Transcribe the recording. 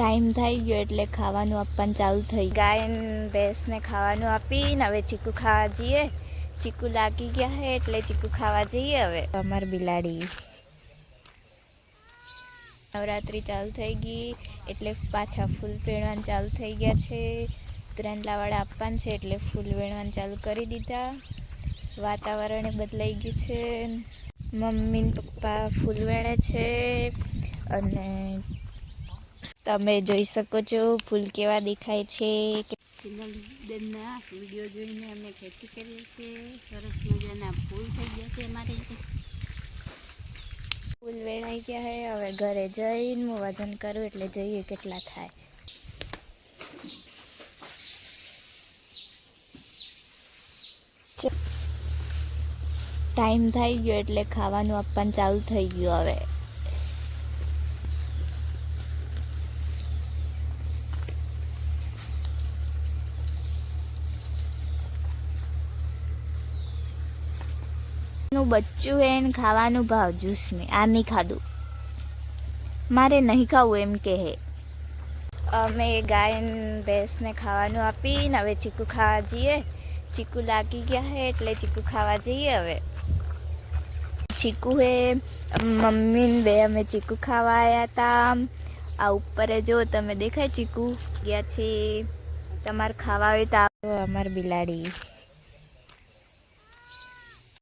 Time થઈ ગયો એટલે ખાવાનું આપવાનું ચાલુ થઈ ગાયન ભેંસને ખાવાનું આપીને હવે ચીકુ ખાવા જઈએ. ચીકુ લાગી ગયા હે એટલે ચીકુ ખાવા જઈએ. હવે અમાર બિલાડી નવરાત્રી ચાલુ થઈ ગઈ એટલે પાછા ફૂલ વેણવાનું ચાલુ થઈ ગયા છે. ઉત્તરાયણવાળા આપવાનું છે એટલે ફૂલ વેણવાનું ચાલુ કરી દીધા. વાતાવરણ બદલાઈ ગયું છે. મમ્મી ને પપ્પા ફૂલ વેણે છે અને તમે જોઈ શકો છો ફૂલ કેવા દેખાય છે. બેનના વિડીયો જોઈને અમે ખેતી કરીએ છીએ. સરસ મજાના ફૂલ થઈ ગયા છે અમારે. ફૂલ વેણાઈ ગયા હે. હવે ઘરે જઈને હું વજન કરું એટલે જોઈએ કેટલા થાય. ટાઈમ થઈ ગયો એટલે ખાવાનું આપવાનું ચાલુ થઈ ગયું. હવે બચ્ચું હે ને ખાવાનું ભાવ જ્યુસ ને આ નહીં ખાધું, મારે નહીં ખાવું એમ કે હે. અમે ગાય ભેંસને ખાવાનું આપીને હવે ચીકુ ખાવા જઈએ. ચીકુ લાગી ગયા હે એટલે ચીકુ ખાવા જઈએ. હવે ચીકુ હે મમ્મી ને બે અમે ચીકુ ખાવા આવ્યા હતા. આ ઉપર જો તમે દેખાય ચીકુ ગયા છે. તમારે ખાવા હોય તો અમારી બિલાડી